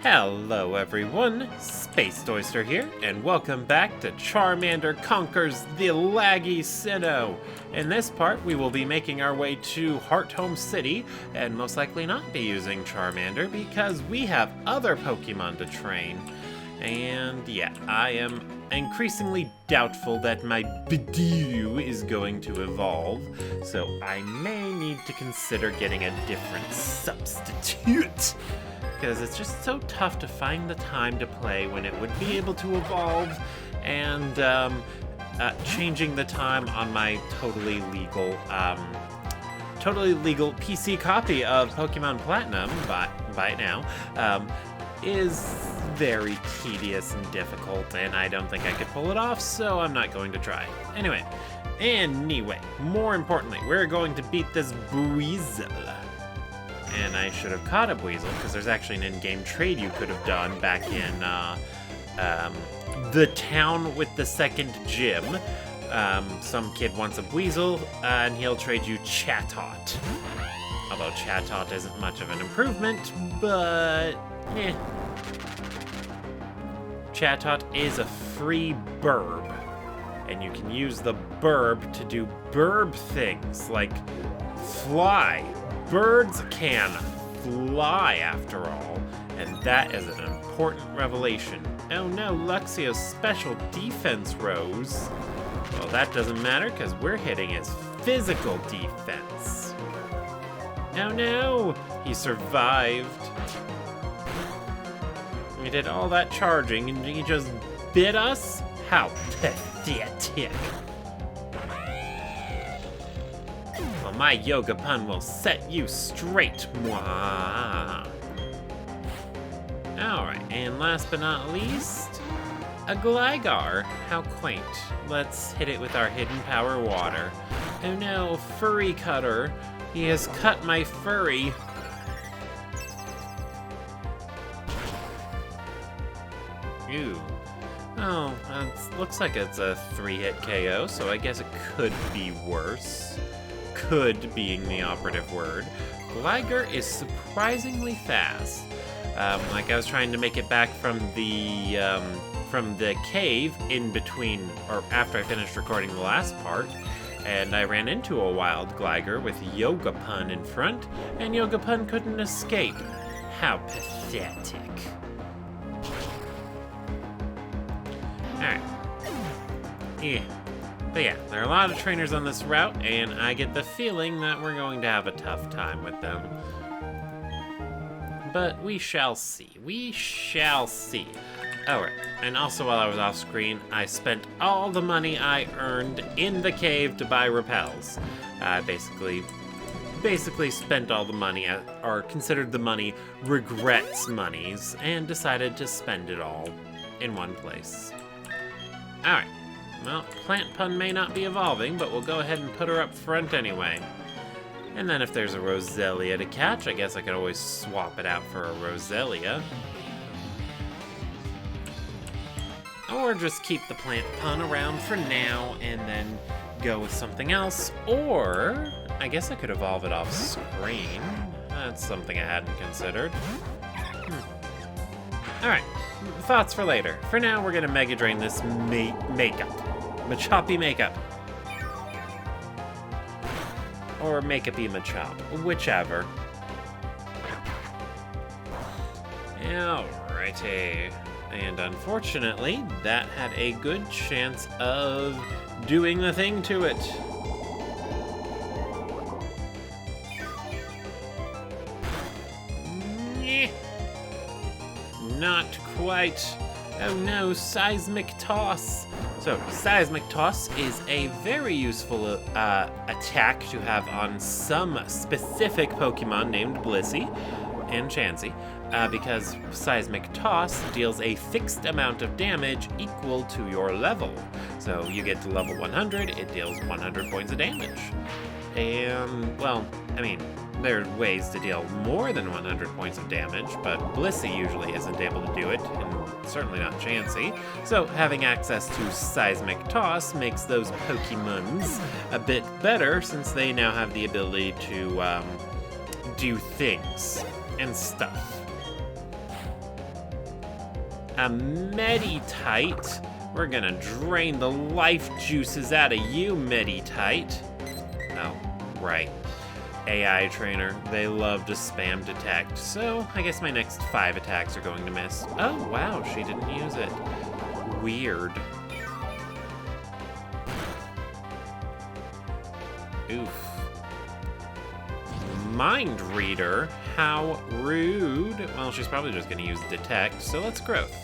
Hello everyone, Space Oyster here, and welcome back to Charmander Conquers the Laggy Sinnoh. In this part, we will be making our way to Hearthome City, and most likely not be using Charmander because we have other Pokemon to train. And yeah, I am increasingly doubtful that my Bidoof is going to evolve, so I may need to consider getting a different substitute. Because it's just so tough to find the time to play when it would be able to evolve, and changing the time on my totally legal PC copy of Pokemon Platinum by now is very tedious and difficult, and I don't think I could pull it off, so I'm not going to try. Anyway, more importantly, we're going to beat this Buizel. And I should have caught a Buizel, because there's actually an in-game trade you could have done back in the town with the second gym. Some kid wants a Buizel, and he'll trade you Chatot. Although Chatot isn't much of an improvement, but Chatot is a free burb, and you can use the burb to do burb things, like fly. Birds can fly, after all, and that is an important revelation. Oh no, Luxio's special defense rose. Well, that doesn't matter, because we're hitting his physical defense. Oh no, he survived. He did all that charging, and he just bit us? How pathetic. My yoga pun will set you straight. Mwah. Alright, and last but not least, a Gligar. How quaint. Let's hit it with our hidden power water. Oh no, Furry Cutter. He has cut my furry. Ew. Oh, looks like it's a 3-hit KO, so I guess it could be worse. Could being the operative word. Gligar is surprisingly fast. Like I was trying to make it back from the cave in between, or after I finished recording the last part, and I ran into a wild Gligar with Yoga Pun in front, and Yoga Pun couldn't escape. How pathetic. Alright. Yeah. But yeah, there are a lot of trainers on this route, and I get the feeling that we're going to have a tough time with them. But we shall see. We shall see. Alright, and also while I was off screen, I spent all the money I earned in the cave to buy repels. I basically spent all the money, or considered the money regrets monies, and decided to spend it all in one place. Alright. Well, Plant Pun may not be evolving, but we'll go ahead and put her up front anyway. And then if there's a Roselia to catch, I guess I could always swap it out for a Roselia. Or just keep the Plant Pun around for now and then go with something else. Or, I guess I could evolve it off screen. That's something I hadn't considered. Alright, thoughts for later. For now, we're gonna Mega Drain this makeup. Machoppy makeup. Or Makeup-y Machop, whichever. Alrighty. And unfortunately, that had a good chance of doing the thing to it. Not quite. Oh no, Seismic Toss. So, Seismic Toss is a very useful attack to have on some specific Pokemon named Blissey and Chansey, because Seismic Toss deals a fixed amount of damage equal to your level. So, you get to level 100, it deals 100 points of damage. And, well, I mean, there are ways to deal more than 100 points of damage, but Blissey usually isn't able to do it, and certainly not Chansey. So having access to Seismic Toss makes those Pokemons a bit better, since they now have the ability to do things and stuff. a Meditite. We're gonna drain the life juices out of you, Meditite. Oh, right. AI trainer, they love to spam detect, so I guess my next 5 attacks are going to miss. Oh, wow, she didn't use it. Weird. Oof. Mind Reader, how rude. Well, she's probably just gonna use detect, so let's growth.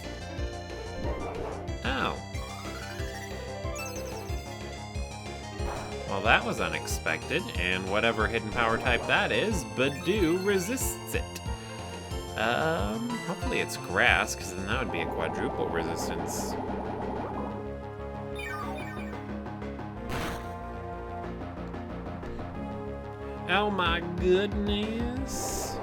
Oh. Well, that was unexpected, and whatever hidden power type that is, Badoo resists it. Hopefully it's grass, because then that would be a quadruple resistance. Oh my goodness.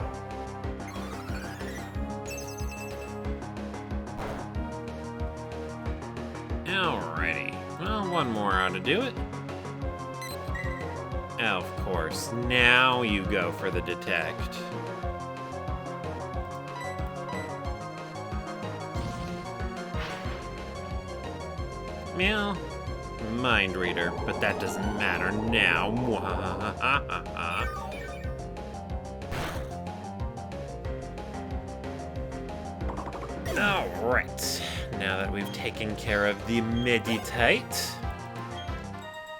Alrighty. Well, one more ought to do it. Of course. Now you go for the detect. Meow. Mind Reader, but that doesn't matter now. Alright, now that we've taken care of the Meditite,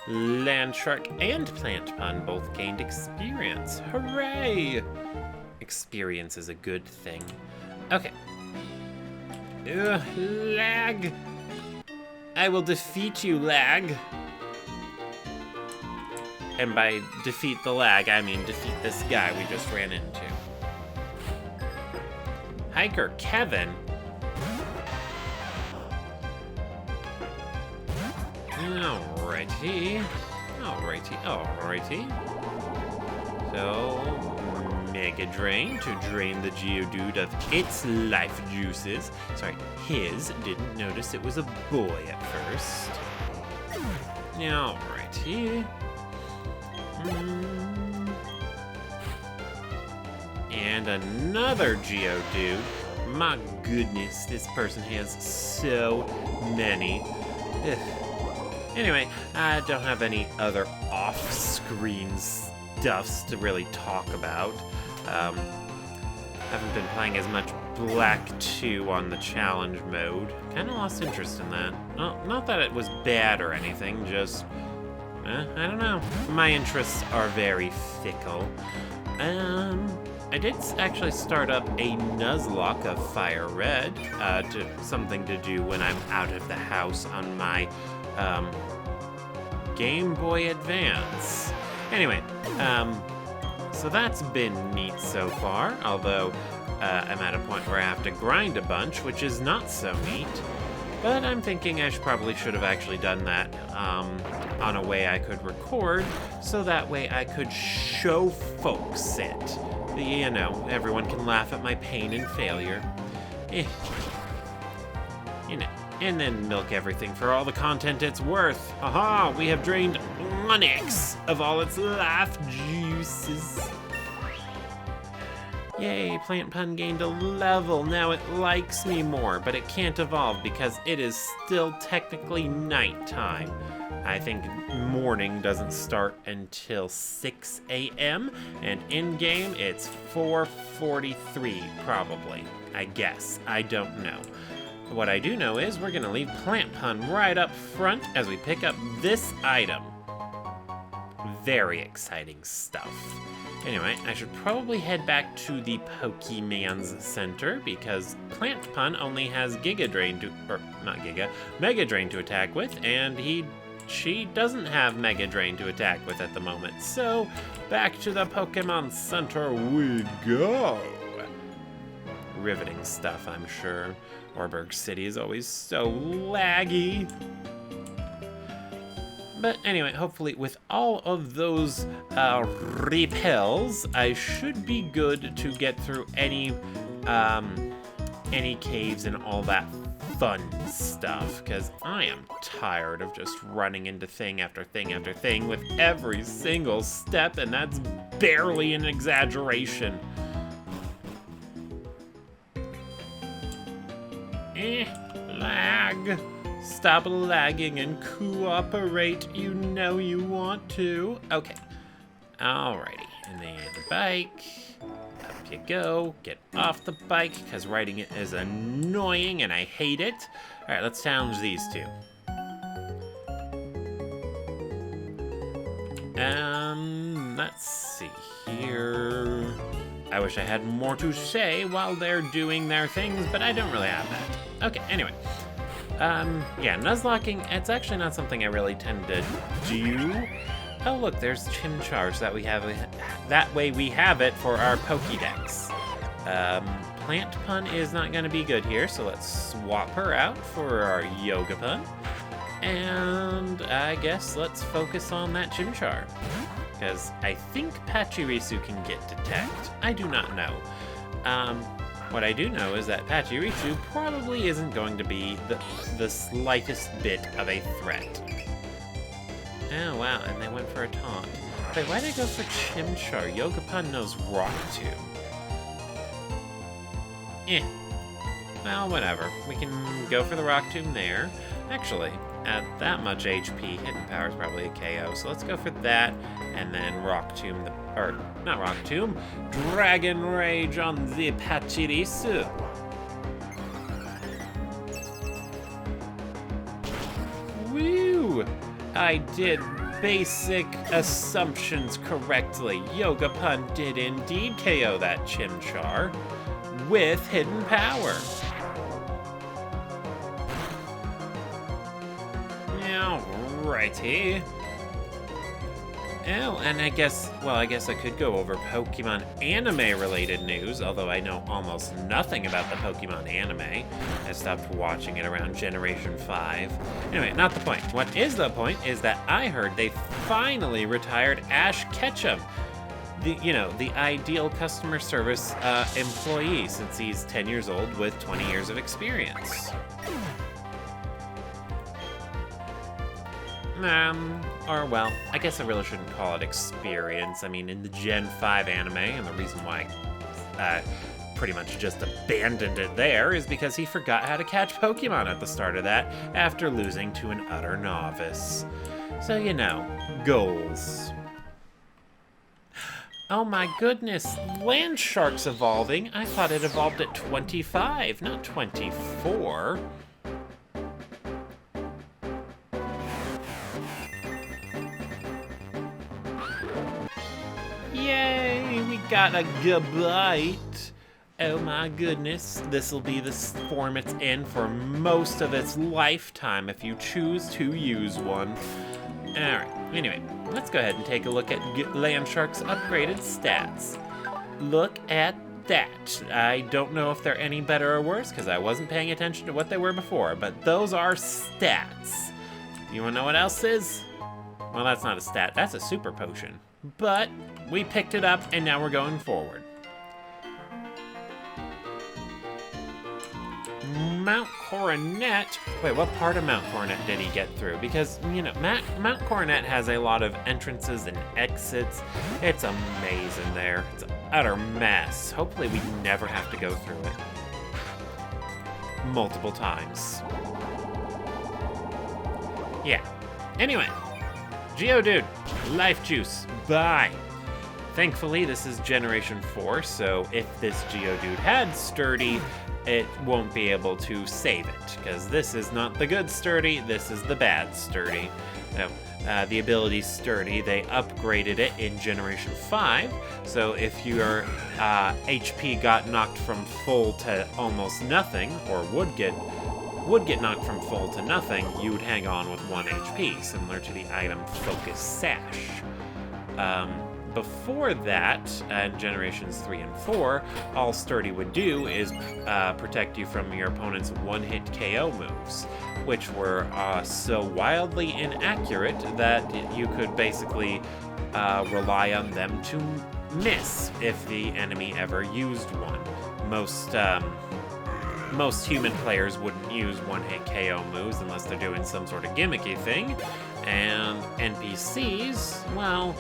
Land Shark and Plant Pun both gained experience. Hooray! Experience is a good thing. Okay. Lag! I will defeat you, lag. And by defeat the lag, I mean defeat this guy we just ran into. Hiker Kevin? Alrighty. So, Mega Drain to drain the Geodude of its life juices. Sorry, his. Didn't notice it was a boy at first. Alrighty. And another Geodude. My goodness, this person has so many. Ugh. Anyway, I don't have any other off-screen stuffs to really talk about. Haven't been playing as much Black 2 on the challenge mode. Kinda lost interest in that. Well, not that it was bad or anything, just... I don't know. My interests are very fickle. I did actually start up a Nuzlocke of Fire Red, something to do when I'm out of the house on my, Game Boy Advance. Anyway, so that's been neat so far, although I'm at a point where I have to grind a bunch, which is not so neat. But I'm thinking I probably should have actually done that on a way I could record, so that way I could show folks it. You know, everyone can laugh at my pain and failure. You know, and then milk everything for all the content it's worth. Haha, we have drained Onyx of all its life juices. Yay, Plant Pun gained a level. Now it likes me more, but it can't evolve because it is still technically nighttime. I think morning doesn't start until 6 a.m. and in-game it's 4:43 probably. I guess. I don't know. What I do know is we're gonna leave Plant Pun right up front as we pick up this item. Very exciting stuff. Anyway, I should probably head back to the Pokemon's Center because Plant Pun only has Mega Drain to attack with, and she doesn't have Mega Drain to attack with at the moment. So, back to the Pokemon Center we go. Riveting stuff, I'm sure. Orberg City is always so laggy. But anyway, hopefully with all of those repels, I should be good to get through any caves and all that fun stuff, because I am tired of just running into thing after thing after thing with every single step, and that's barely an exaggeration. Lag. Stop lagging and cooperate. You know you want to. Okay. Alrighty. And then the bike. Up you go. Get off the bike, because riding it is annoying and I hate it. Alright, let's challenge these two. Let's see here. I wish I had more to say while they're doing their things, but I don't really have that. Okay, anyway. Yeah, Nuzlocking, it's actually not something I really tend to do. Oh, look, there's Chimchar, so that way we have it for our Pokédex. Plant Pun is not going to be good here, so let's swap her out for our Yoga Pun. And I guess let's focus on that Chimchar, because I think Pachirisu can get Detect. I do not know. What I do know is that Pachirisu probably isn't going to be the slightest bit of a threat. Oh, wow, and they went for a taunt. Wait, why'd they go for Chimchar? Yoga Pun knows Rock Tomb. Well, whatever. We can go for the Rock Tomb there. Actually, at that much HP, Hidden Power is probably a KO, so let's go for that, and then Rock Tomb, not Rock Tomb, Dragon Rage on the Pachirisu. Woo! I did basic assumptions correctly. Yoga Pun did indeed KO that Chimchar with Hidden Power. Alrighty. Oh, and I guess I could go over Pokemon anime-related news, although I know almost nothing about the Pokemon anime. I stopped watching it around Generation 5. Anyway, not the point. What is the point is that I heard they finally retired Ash Ketchum, the ideal customer service employee, since he's 10 years old with 20 years of experience. Well, I guess I really shouldn't call it experience. I mean, in the Gen 5 anime, and the reason why I pretty much just abandoned it there is because he forgot how to catch Pokemon at the start of that after losing to an utter novice. So, goals. Oh my goodness, Landshark's evolving. I thought it evolved at 25, not 24. Yay, we got a Gabite. Oh my goodness, this will be the form it's in for most of its lifetime if you choose to use one. Alright, anyway, let's go ahead and take a look at Landshark's upgraded stats. Look at that. I don't know if they're any better or worse because I wasn't paying attention to what they were before, but those are stats. You wanna know what else is? Well, that's not a stat, that's a super potion. But we picked it up and now we're going forward. Mount Coronet. Wait, what part of Mount Coronet did he get through? Because, Mount Coronet has a lot of entrances and exits. It's a maze in there. It's an utter mess. Hopefully we never have to go through it multiple times. Yeah. Anyway. Geodude, Life Juice, bye. Thankfully, this is Generation 4, so if this Geodude had Sturdy, it won't be able to save it, because this is not the good Sturdy, this is the bad Sturdy. Now, the ability Sturdy, they upgraded it in Generation 5, so if your HP got knocked from full to almost nothing, or would get knocked from full to nothing, you would hang on with 1 HP, similar to the item Focus Sash. Before that, in Generations 3 and 4, all Sturdy would do is protect you from your opponent's one-hit KO moves, which were so wildly inaccurate that you could basically rely on them to miss if the enemy ever used one. Most human players wouldn't use one-hit KO moves unless they're doing some sort of gimmicky thing, and NPCs, well,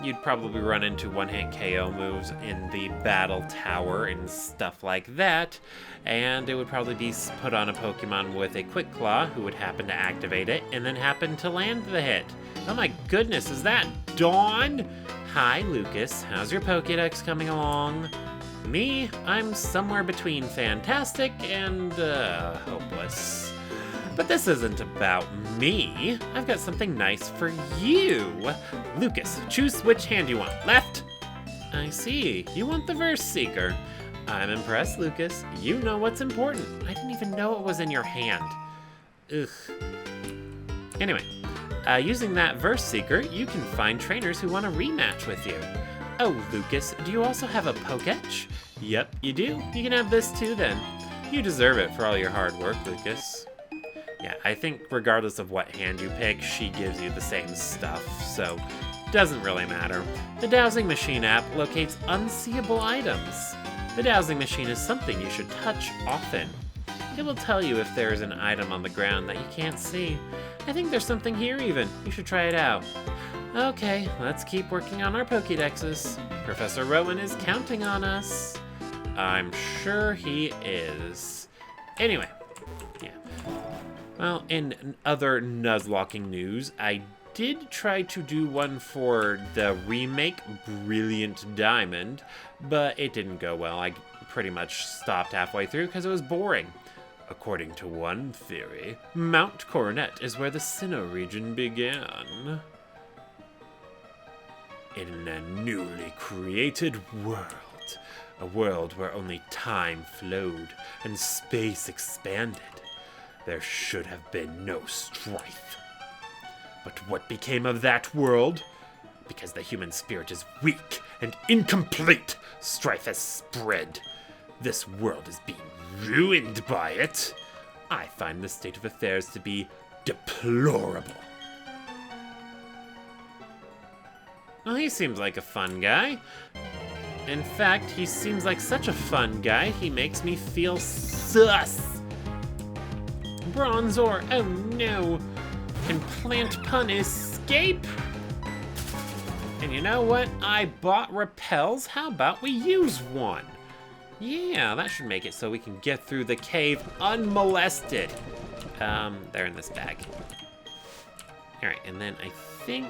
You'd probably run into one-hit KO moves in the battle tower and stuff like that, and it would probably be put on a Pokemon with a Quick Claw who would happen to activate it and then happen to land the hit. Oh my goodness, is that Dawn? Hi, Lucas. How's your Pokédex coming along? Me, I'm somewhere between fantastic and, hopeless. But this isn't about me. I've got something nice for you. Lucas, choose which hand you want. Left? I see. You want the Verse Seeker. I'm impressed, Lucas. You know what's important. I didn't even know it was in your hand. Ugh. Anyway, using that Verse Seeker, you can find trainers who want a rematch with you. Oh, Lucas, do you also have a Poketch? Yep, you do. You can have this too, then. You deserve it for all your hard work, Lucas. Yeah, I think regardless of what hand you pick, she gives you the same stuff, so doesn't really matter. The Dowsing Machine app locates unseeable items. The Dowsing Machine is something you should touch often. It will tell you if there is an item on the ground that you can't see. I think there's something here even. You should try it out. Okay, let's keep working on our Pokédexes. Professor Rowan is counting on us. I'm sure he is. Anyway, yeah. Well, in other Nuzlocking news, I did try to do one for the remake Brilliant Diamond, but it didn't go well. I pretty much stopped halfway through because it was boring. According to one theory, Mount Coronet is where the Sinnoh region began. In a newly created world, a world where only time flowed and space expanded, there should have been no strife. But what became of that world? Because the human spirit is weak and incomplete, strife has spread. This world is being ruined by it. I find this state of affairs to be deplorable. Well, he seems like a fun guy. In fact, he seems like such a fun guy, he makes me feel sus. Bronzor, oh no. Can Plant Pun escape? And you know what? I bought repels. How about we use one? Yeah, that should make it so we can get through the cave unmolested. They're in this bag. All right, and then I think,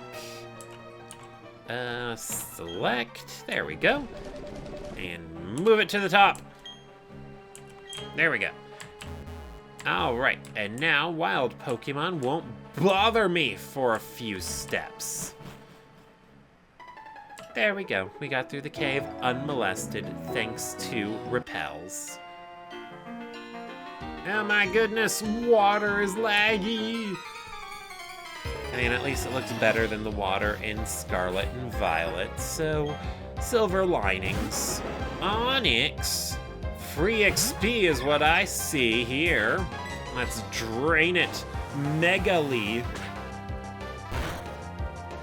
select, there we go. And move it to the top. There we go. All right, and now wild Pokemon won't bother me for a few steps. There we go. We got through the cave unmolested thanks to repels. Oh my goodness, water is laggy. I mean, at least it looks better than the water in Scarlet and Violet, so silver linings. Onyx. Free XP is what I see here. Let's drain it. Mega Leaf.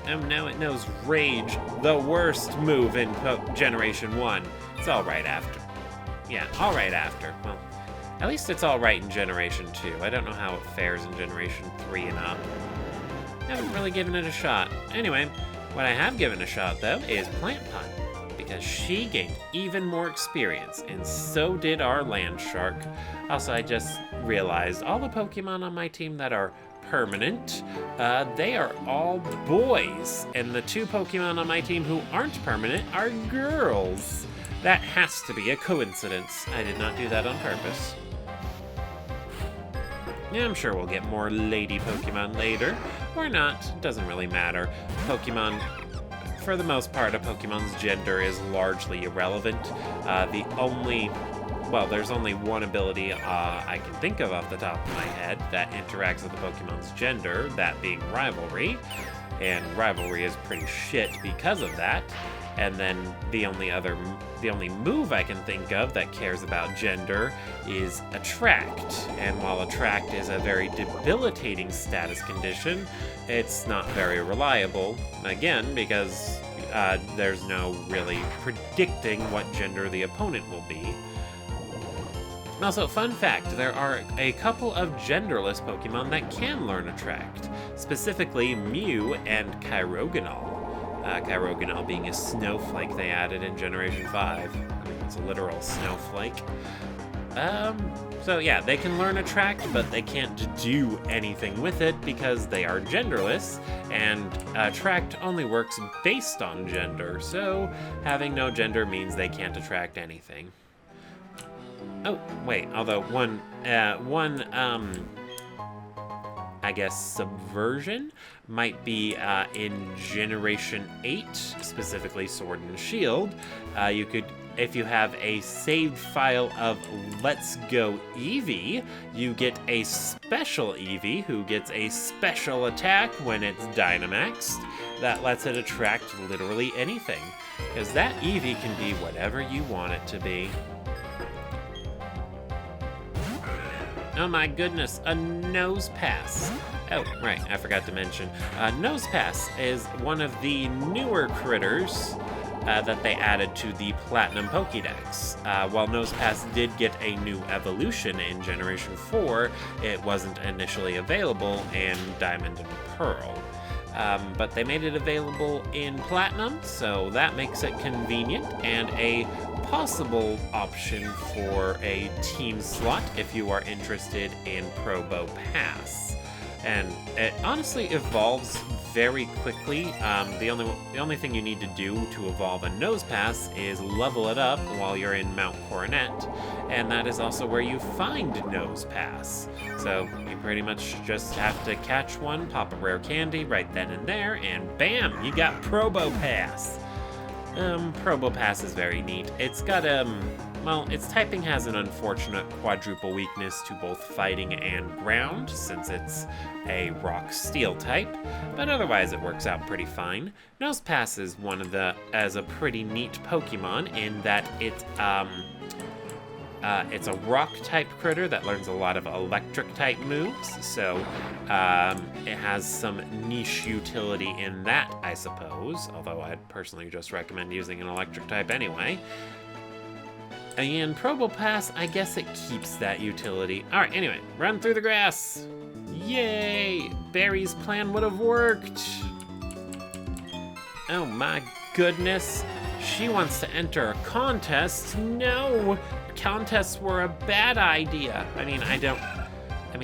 Oh no, it knows Rage, the worst move in Generation 1. It's all right after. Yeah, all right after. Well, at least it's all right in Generation 2. I don't know how it fares in Generation 3 and up. I haven't really given it a shot. Anyway, what I have given a shot, though, is Plant Pun, because she gained even more experience, and so did our Land Shark. Also, I just realized all the Pokemon on my team that are permanent, they are all boys, and the two Pokemon on my team who aren't permanent are girls. That has to be a coincidence. I did not do that on purpose. Yeah, I'm sure we'll get more lady Pokemon later, or not, doesn't really matter. Pokemon, for the most part, a Pokemon's gender is largely irrelevant. There's only one ability I can think of off the top of my head that interacts with the Pokemon's gender, that being Rivalry. And Rivalry is pretty shit because of that. And then the only move I can think of that cares about gender is Attract. And while Attract is a very debilitating status condition, it's not very reliable, again, because there's no really predicting what gender the opponent will be. Also, fun fact, there are a couple of genderless Pokemon that can learn Attract, specifically Mew and Kyroganol. Kyroganel being a snowflake they added in Generation 5. I mean, it's a literal snowflake. So yeah, they can learn Attract, but they can't do anything with it because they are genderless, and Attract only works based on gender, so having no gender means they can't attract anything. Oh, wait, although I guess subversion might be in Generation 8, specifically Sword and Shield. You could, if you have a saved file of Let's Go Eevee, you get a special Eevee who gets a special attack when it's Dynamaxed that lets it attract literally anything, because that Eevee can be whatever you want it to be. Oh my goodness, a Nose Pass. Oh, right, I forgot to mention. Nose Pass is one of the newer critters that they added to the Platinum Pokédex. While Nose Pass did get a new evolution in Generation 4, it wasn't initially available in Diamond and Pearl. But they made it available in Platinum, so that makes it convenient and a possible option for a team slot if you are interested in Probo Pass. And it honestly evolves very quickly. The only thing you need to do to evolve a Nose Pass is level it up while you're in Mount Coronet, and that is also where you find Nose Pass. So you pretty much just have to catch one, pop a rare candy right then and there, and bam, you got Probo Pass. Probo Pass is very neat. It's got, well, its typing has an unfortunate quadruple weakness to both fighting and ground, since it's a rock steel type, but otherwise it works out pretty fine. Nosepass is a pretty neat Pokemon in that it's a rock type critter that learns a lot of electric type moves, so it has some niche utility in that, I suppose, although I'd personally just recommend using an electric type anyway. And Probopass, I guess it keeps that utility. Alright, anyway, run through the grass! Yay! Barry's plan would have worked! Oh my goodness! She wants to enter a contest? No! Contests were a bad idea. I mean,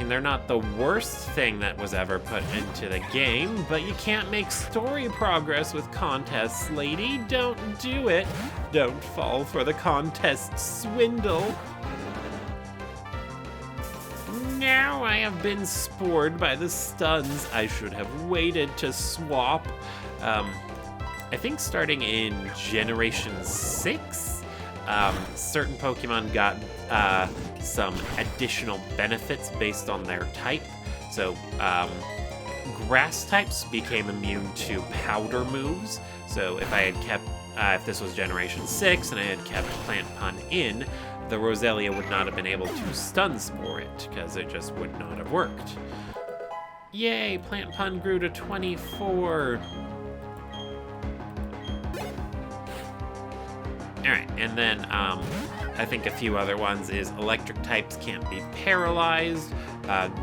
they're not the worst thing that was ever put into the game, but you can't make story progress with contests, lady. Don't do it. Don't fall for the contest swindle. Now I have been spored by the stuns. I should have waited to swap. I think starting in Generation 6, certain Pokemon got some additional benefits based on their type. So grass types became immune to powder moves. So if I had kept, if this was Generation 6 and I had kept Plant Pun in, the Roselia would not have been able to stun Spore it, because it just would not have worked. Yay, Plant Pun grew to 24. Alright, and then I think a few other ones is electric types can't be paralyzed,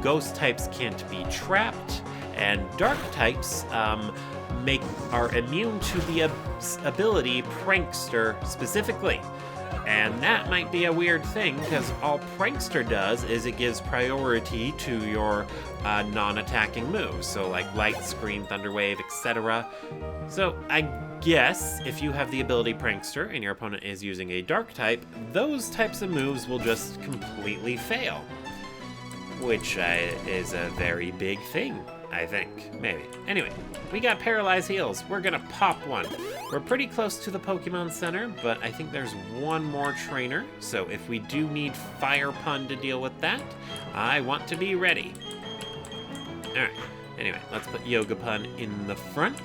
ghost types can't be trapped, and dark types are immune to the ability Prankster specifically. And that might be a weird thing, because all Prankster does is it gives priority to your non-attacking moves, so like Light Screen, Thunder Wave, etc. So I guess if you have the ability Prankster and your opponent is using a dark type, those types of moves will just completely fail. Which is a very big thing, I think. Maybe. Anyway, we got Paralyzed Heals. We're gonna pop one. We're pretty close to the Pokemon Center, but I think there's one more trainer. So if we do need Fire Pun to deal with that, I want to be ready. Alright. Anyway, let's put Yoga Pun in the front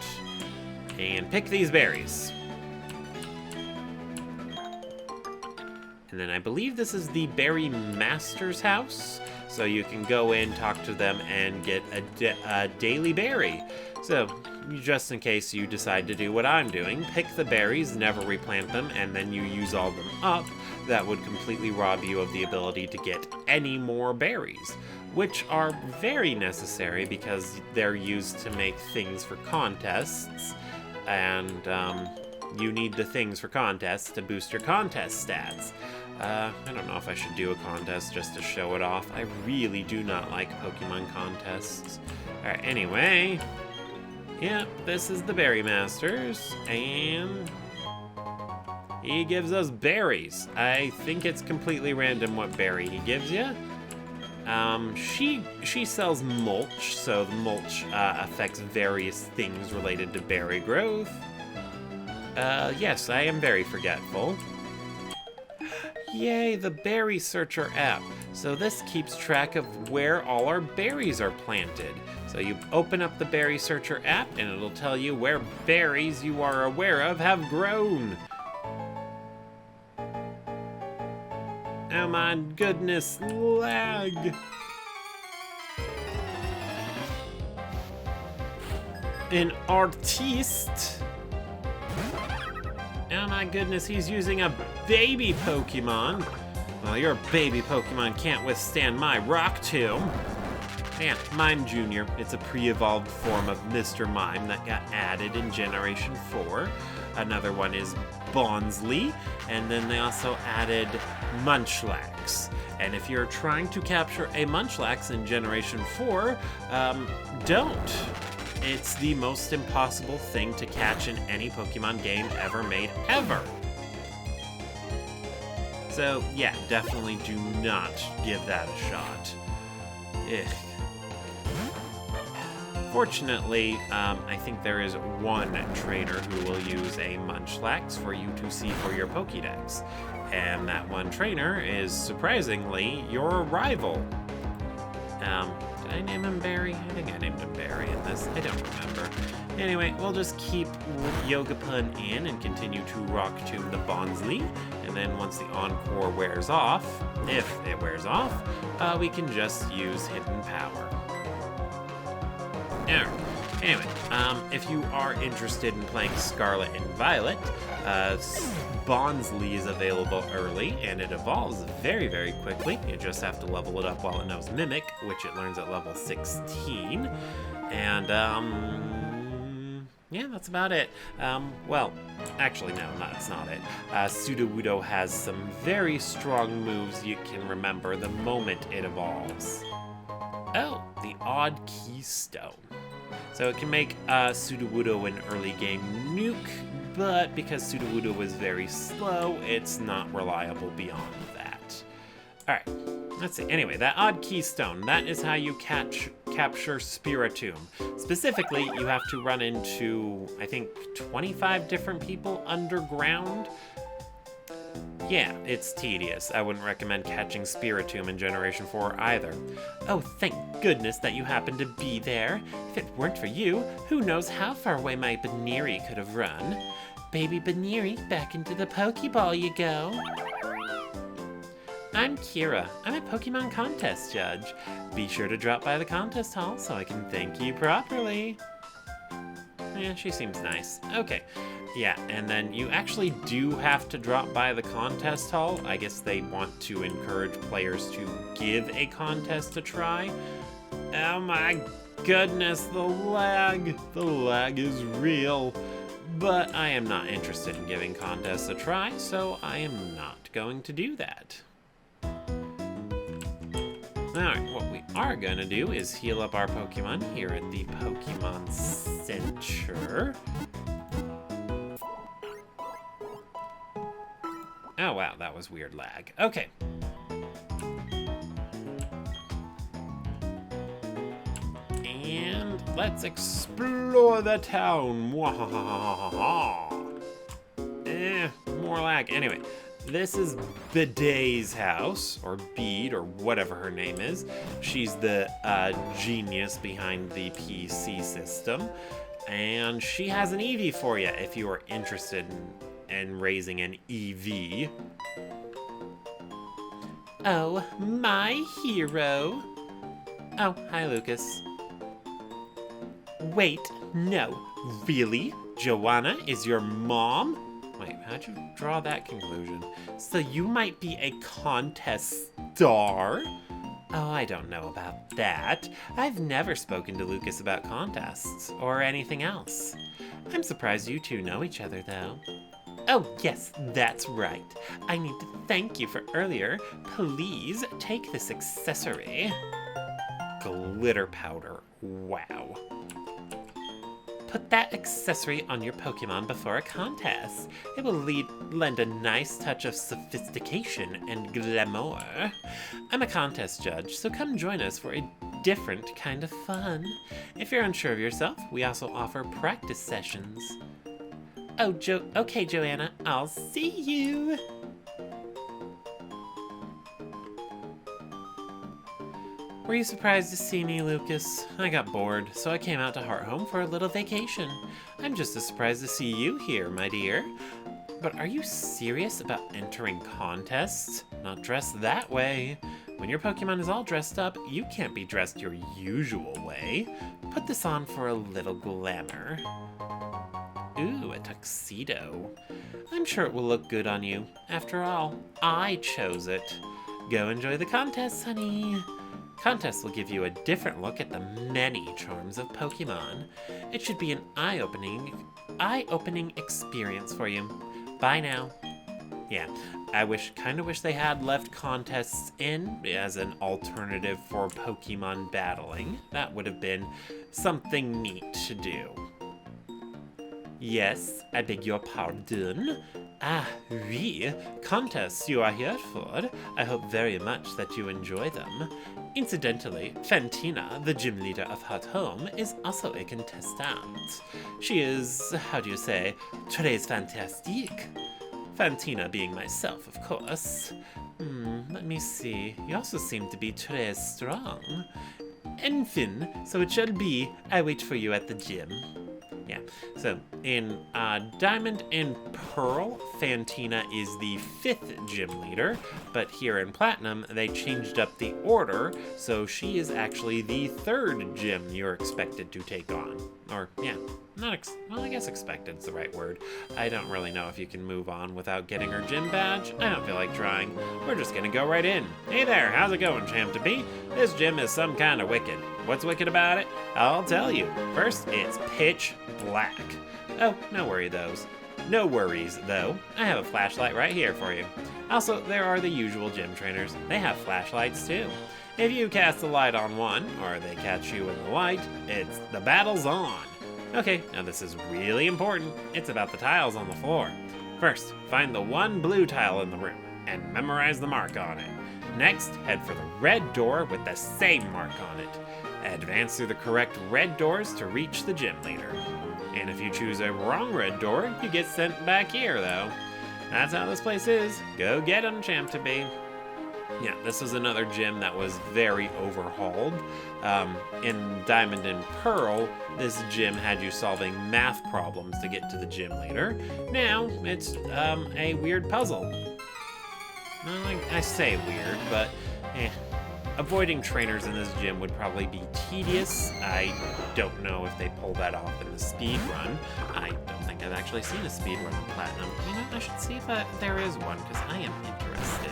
and pick these berries. And then I believe this is the Berry Master's house. So you can go in, talk to them, and get a daily berry. So, just in case you decide to do what I'm doing, pick the berries, never replant them, and then you use all of them up. That would completely rob you of the ability to get any more berries, which are very necessary because they're used to make things for contests. and you need the things for contests to boost your contest stats. I don't know if I should do a contest just to show it off. I really do not like Pokemon contests. Alright, anyway. Yeah, this is the Berry Masters, and he gives us berries. I think it's completely random what berry he gives you. She sells mulch, so the mulch affects various things related to berry growth. Yes, I am very forgetful. Yay, the Berry Searcher app. So this keeps track of where all our berries are planted. So you open up the Berry Searcher app and it'll tell you where berries you are aware of have grown. Oh my goodness, lag. An artiste. Oh my goodness, he's using a baby Pokemon. Well, your baby Pokemon can't withstand my Rock Tomb. Yeah, Mime Jr. It's a pre-evolved form of Mr. Mime that got added in Generation 4. Another one is Bonsly, and then they also added Munchlax. And if you're trying to capture a Munchlax in Generation 4, don't. It's the most impossible thing to catch in any Pokemon game ever made, ever. So, yeah, definitely do not give that a shot. Ugh. Fortunately, I think there is one trainer who will use a Munchlax for you to see for your Pokédex. And that one trainer is, surprisingly, your rival. Did I name him Barry? I think I named him Barry in this. I don't remember. Anyway, we'll just keep Yogapun in and continue to Rock Tomb the Bonsly. And then once the Encore wears off, if it wears off, we can just use Hidden Power. Alright. Anyway, if you are interested in playing Scarlet and Violet, Bonsly is available early, and it evolves very, very quickly. You just have to level it up while it knows Mimic, which it learns at level 16. And, yeah, that's about it. Well, actually, no, that's not it. Sudowoodo has some very strong moves you can remember the moment it evolves. Oh, the Odd Keystone. So it can make Sudowoodo an early game nuke, but because Sudowoodo is very slow, it's not reliable beyond that. Alright, let's see. Anyway, that Odd Keystone, that is how you capture Spiritomb. Specifically, you have to run into, I think, 25 different people underground. Yeah, it's tedious. I wouldn't recommend catching Spiritomb in Generation 4 either. Oh, thank goodness that you happened to be there. If it weren't for you, who knows how far away my Baneri could have run. Baby Baneri, back into the Pokeball you go. I'm Kira. I'm a Pokemon contest judge. Be sure to drop by the contest hall so I can thank you properly. Yeah, she seems nice. Okay. Yeah, and then you actually do have to drop by the contest hall. I guess they want to encourage players to give a contest a try. Oh my goodness, the lag. The lag is real. But I am not interested in giving contests a try, so I am not going to do that. Alright, what we are going to do is heal up our Pokemon here at the Pokemon Center. Oh wow, that was weird lag. Okay. And let's explore the town. More lag. Anyway, this is Bidet's house, or Bede, or whatever her name is. She's the genius behind the PC system. And she has an Eevee for you if you are interested in raising an EV. Oh, my hero. Oh, hi, Lucas. Wait, no. Really? Joanna is your mom? Wait, how'd you draw that conclusion? So you might be a contest star? Oh, I don't know about that. I've never spoken to Lucas about contests or anything else. I'm surprised you two know each other, though. Oh, yes, that's right. I need to thank you for earlier. Please take this accessory. Glitter powder. Wow. Put that accessory on your Pokemon before a contest. It will lend a nice touch of sophistication and glamour. I'm a contest judge, so come join us for a different kind of fun. If you're unsure of yourself, we also offer practice sessions. Oh, okay, Joanna, I'll see you. Were you surprised to see me, Lucas? I got bored, so I came out to Hearthome for a little vacation. I'm just as surprised to see you here, my dear. But are you serious about entering contests? Not dressed that way. When your Pokemon is all dressed up, you can't be dressed your usual way. Put this on for a little glamour. Ooh, a tuxedo. I'm sure it will look good on you. After all, I chose it. Go enjoy the contest, honey. Contests will give you a different look at the many charms of Pokemon. It should be an eye-opening experience for you. Bye now. Yeah, I kinda wish they had left contests in as an alternative for Pokemon battling. That would have been something neat to do. Yes, I beg your pardon. Ah, oui, contests you are here for. I hope very much that you enjoy them. Incidentally, Fantina, the gym leader of Hearthome, is also a contestant. She is, how do you say, très fantastique. Fantina being myself, of course. Let me see. You also seem to be très strong. Enfin, so it shall be. I wait for you at the gym. Yeah, so in Diamond and Pearl, Fantina is the 5th gym leader, but here in Platinum, they changed up the order, so she is actually the 3rd gym you're expected to take on. Or, yeah, well, I guess expected's the right word. I don't really know if you can move on without getting her gym badge. I don't feel like trying. We're just gonna go right in. Hey there, how's it going, Champ-to-Be? This gym is some kind of wicked. What's wicked about it? I'll tell you. First, it's pitch black. Oh, no worries, though. I have a flashlight right here for you. Also, there are the usual gym trainers. They have flashlights, too. If you cast the light on one, or they catch you in the light, the battle's on. Okay, now this is really important. It's about the tiles on the floor. First, find the one blue tile in the room, and memorize the mark on it. Next, head for the red door with the same mark on it. Advance through the correct red doors to reach the gym leader. And if you choose a wrong red door, you get sent back here, though. That's how this place is. Go get 'em, Champ-to-Be. Yeah, this was another gym that was very overhauled. In Diamond and Pearl, this gym had you solving math problems to get to the gym leader. Now, it's a weird puzzle. Well, I say weird, but avoiding trainers in this gym would probably be tedious. I don't know if they pull that off in the speed run. I don't think I've actually seen a speed run in Platinum. You know, I should see if there is one, because I am interested.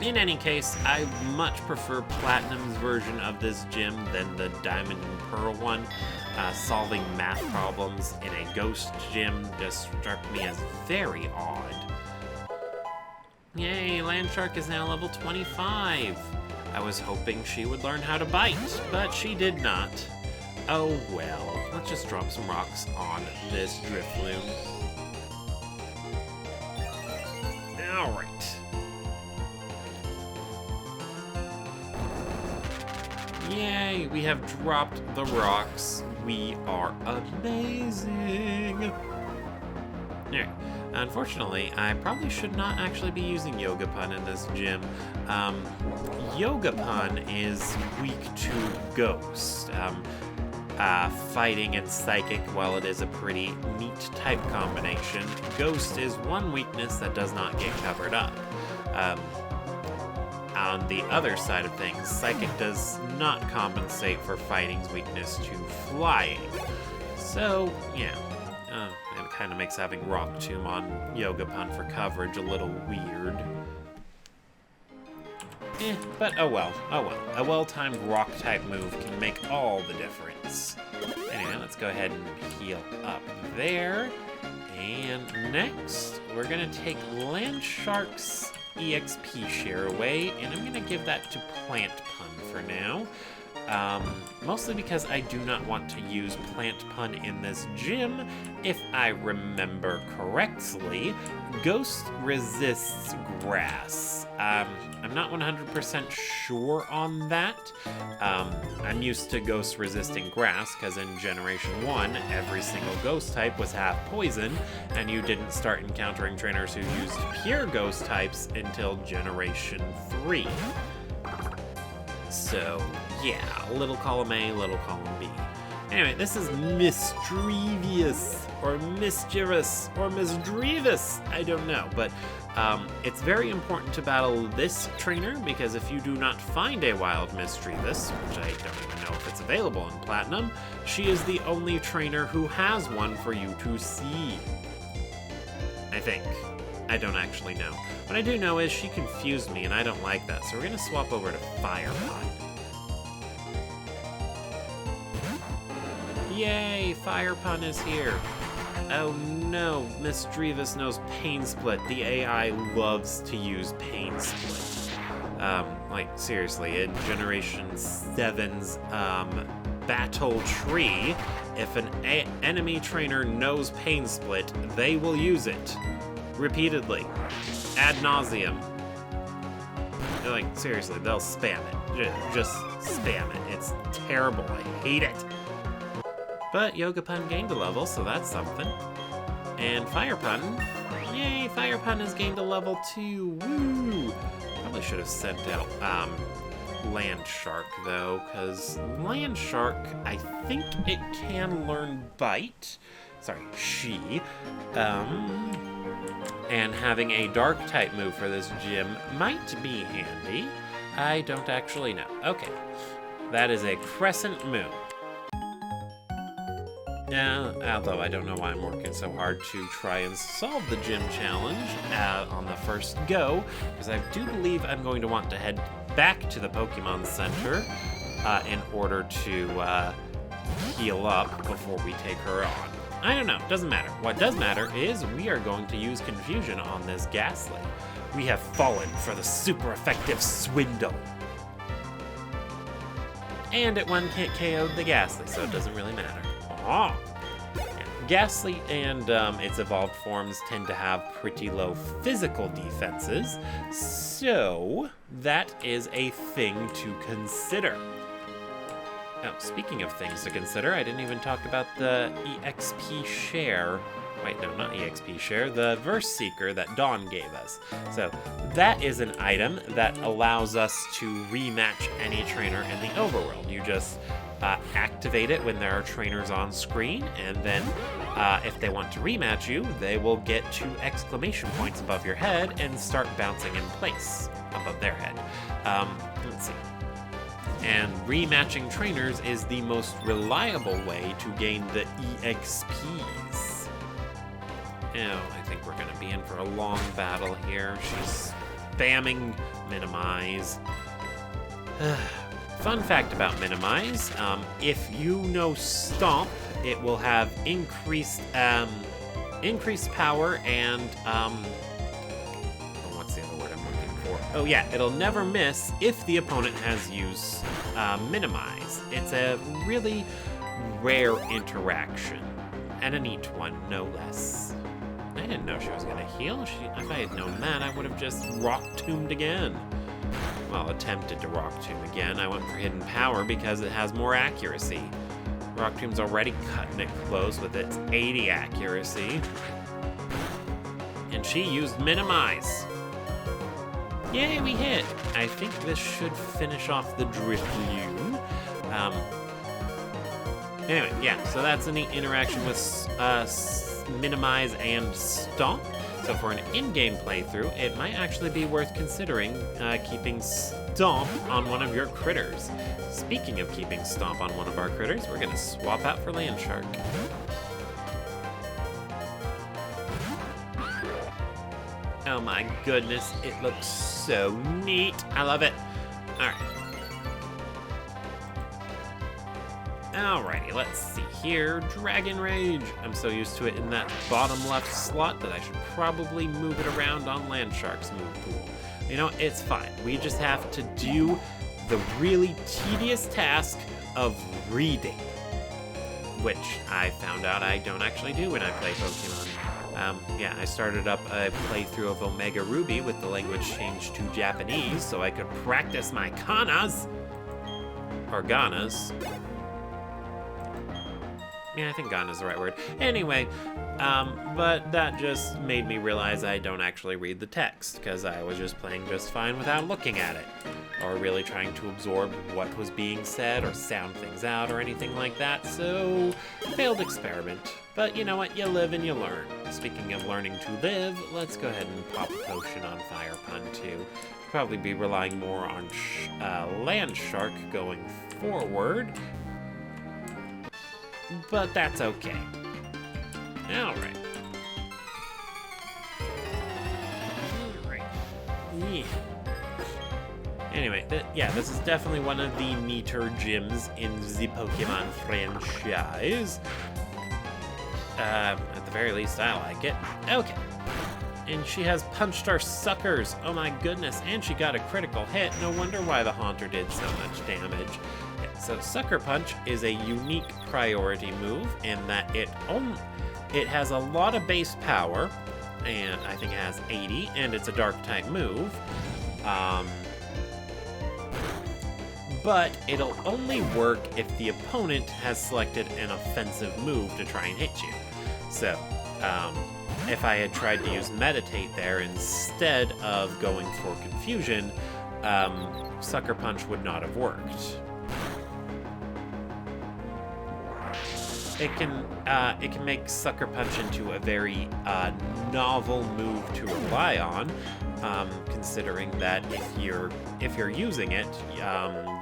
In any case, I much prefer Platinum's version of this gym than the Diamond and Pearl one. Solving math problems in a ghost gym just struck me as very odd. Yay, Landshark is now level 25. I was hoping she would learn how to bite, but she did not. Oh well, let's just drop some rocks on this Drifloon. Alright. Yay, we have dropped the rocks. We are amazing. Alright. Unfortunately, I probably should not actually be using Yogapun in this gym. Yogapun is weak to Ghost. Fighting and Psychic, while it is a pretty neat type combination, Ghost is one weakness that does not get covered up. On the other side of things, Psychic does not compensate for Fighting's weakness to Flying. So, yeah. It kind of makes having Rock Tomb on Yogapun for coverage a little weird. But oh well, oh well. A well-timed rock-type move can make all the difference. Anyway, let's go ahead and heal up there. And next, we're gonna take Landshark's EXP share away, and I'm gonna give that to Plant Pun for now. Mostly because I do not want to use Plant Pun in this gym. If I remember correctly, Ghost resists grass. I'm not 100% sure on that. I'm used to Ghost resisting grass because in Generation 1, every single Ghost type was half poison, and you didn't start encountering trainers who used pure Ghost types until Generation 3. So, yeah, little column A, little column B. Anyway, this is Mischievous, or Mischievous, or Misdreavous, I don't know, but it's very important to battle this trainer, because if you do not find a wild Mischievous, which I don't even know if it's available in Platinum, she is the only trainer who has one for you to see. I think. I don't actually know. What I do know is she confused me, and I don't like that, so we're gonna swap over to Fire Pun. Yay, Fire Pun is here. Oh no, Misdreavous knows Pain Split. The AI loves to use Pain Split. Like, seriously, in Generation 7's, Battle Tree, if an enemy trainer knows Pain Split, they will use it. Repeatedly. Ad nauseum. Like, seriously, they'll spam it. Just spam it. It's terrible. I hate it. But Yoga Pun gained a level, so that's something. And Fire Pun. Yay, Fire Pun has gained a level too. Woo! Probably should have sent out Landshark, though, because Landshark, I think it can learn Bite. Sorry, she. And having a dark-type move for this gym might be handy. I don't actually know. Okay, that is a Crescent Moon. Although I don't know why I'm working so hard to try and solve the gym challenge on the first go, because I do believe I'm going to want to head back to the Pokemon Center in order to heal up before we take her on. I don't know, doesn't matter. What does matter is we are going to use Confusion on this Ghastly. We have fallen for the super effective Swindle. And it one KO'd the Ghastly, so it doesn't really matter. Oh. Ghastly and its evolved forms tend to have pretty low physical defenses, so that is a thing to consider. Oh, speaking of things to consider, I didn't even talk about the EXP share. Wait, no, not EXP share, the Verse Seeker that Dawn gave us. So that is an item that allows us to rematch any trainer in the overworld. You just activate it when there are trainers on screen, and then if they want to rematch you, they will get 2 exclamation points above your head and start bouncing in place above their head. Let's see. And rematching trainers is the most reliable way to gain the EXPs. Oh, I think we're going to be in for a long battle here. She's spamming Minimize. Fun fact about Minimize, if you know Stomp, it will have increased power and, what's the other word I'm looking for? Oh yeah, it'll never miss if the opponent has used Minimize. It's a really rare interaction, and a neat one, no less. I didn't know she was gonna heal. If I had known that, I would have just Rock Tombed again. Well, attempted to Rock Tomb again. I went for Hidden Power because it has more accuracy. Rock Tomb's already cutting it close with its 80 accuracy. And she used Minimize. Yay, we hit! I think this should finish off the Drifloon. Anyway, yeah, so that's a neat interaction with Minimize and Stomp. So for an in-game playthrough, it might actually be worth considering keeping Stomp on one of your critters. Speaking of keeping Stomp on one of our critters, we're going to swap out for Landshark. my goodness, it looks so neat. I love it. All right. Alrighty, let's see here. Dragon Rage. I'm so used to it in that bottom left slot that I should probably move it around on Landshark's move pool. You know, it's fine. We just have to do the really tedious task of reading, which I found out I don't actually do when I play Pokemon. Yeah, I started up a playthrough of Omega Ruby with the language changed to Japanese so I could practice my kanas, or ganas. Yeah, I think Ghana's the right word. Anyway, but that just made me realize I don't actually read the text, because I was just playing just fine without looking at it, or really trying to absorb what was being said, or sound things out, or anything like that, so failed experiment. But you know what, you live and you learn. Speaking of learning to live, let's go ahead and pop a potion on Fire Pun too. Probably be relying more on Landshark going forward, but that's okay. Alright. Yeah. Anyway, yeah, this is definitely one of the neater gyms in the Pokemon franchise. At the very least, I like it. Okay. And she has punched our suckers. Oh my goodness, and she got a critical hit. No wonder why the Haunter did so much damage. Yeah, so Sucker Punch is a unique priority move in that it has a lot of base power, and I think it has 80, and it's a dark type move. But it'll only work if the opponent has selected an offensive move to try and hit you. So, if I had tried to use Meditate there instead of going for Confusion, Sucker Punch would not have worked. It can make Sucker Punch into a very novel move to rely on, considering that if you're using it,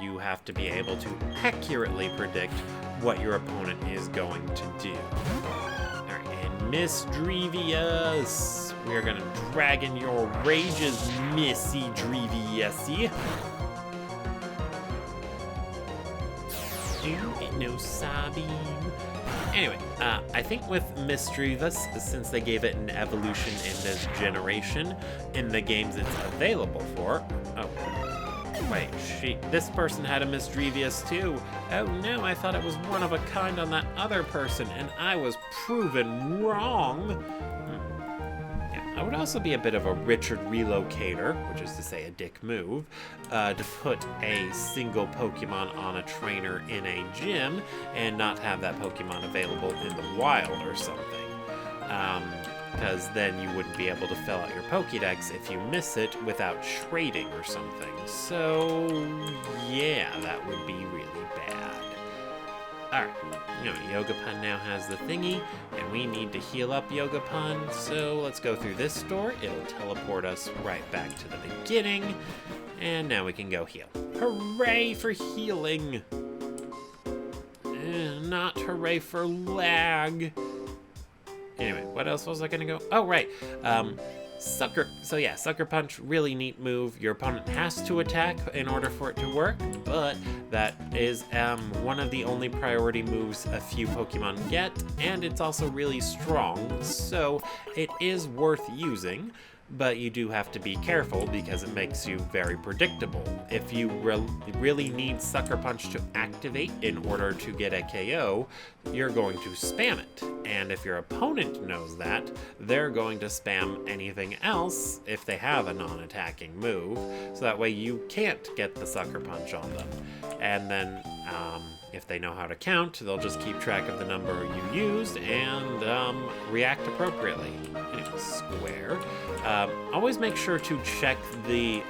you have to be able to accurately predict what your opponent is going to do. All right, and Miss Drevious, we are gonna Dragon your rages, Missy Drevious. No Sabine. Anyway, I think with Misdreavus, since they gave it an evolution in this generation, in the games it's available for. Oh, wait, this person had a Misdreavus too. Oh no, I thought it was one of a kind on that other person, and I was proven wrong. I would also be a bit of a Richard relocator, which is to say a dick move, to put a single Pokemon on a trainer in a gym and not have that Pokemon available in the wild or something. Because then you wouldn't be able to fill out your Pokédex if you miss it without trading or something. So, yeah, that would be really bad. Alright, you know, Yogapun now has the thingy, and we need to heal up Yogapun, so let's go through this door. It'll teleport us right back to the beginning, and now we can go heal. Hooray for healing! Not hooray for lag. Anyway, what else was I gonna go? Oh, right. Sucker Punch, really neat move. Your opponent has to attack in order for it to work, but that is one of the only priority moves a few Pokemon get, and it's also really strong, so it is worth using, but you do have to be careful because it makes you very predictable. If you really need Sucker Punch to activate in order to get a KO, you're going to spam it. And if your opponent knows that, they're going to spam anything else if they have a non-attacking move, so that way you can't get the Sucker Punch on them. And then, if they know how to count, they'll just keep track of the number you used and react appropriately. Anyway, square. Always make sure to check the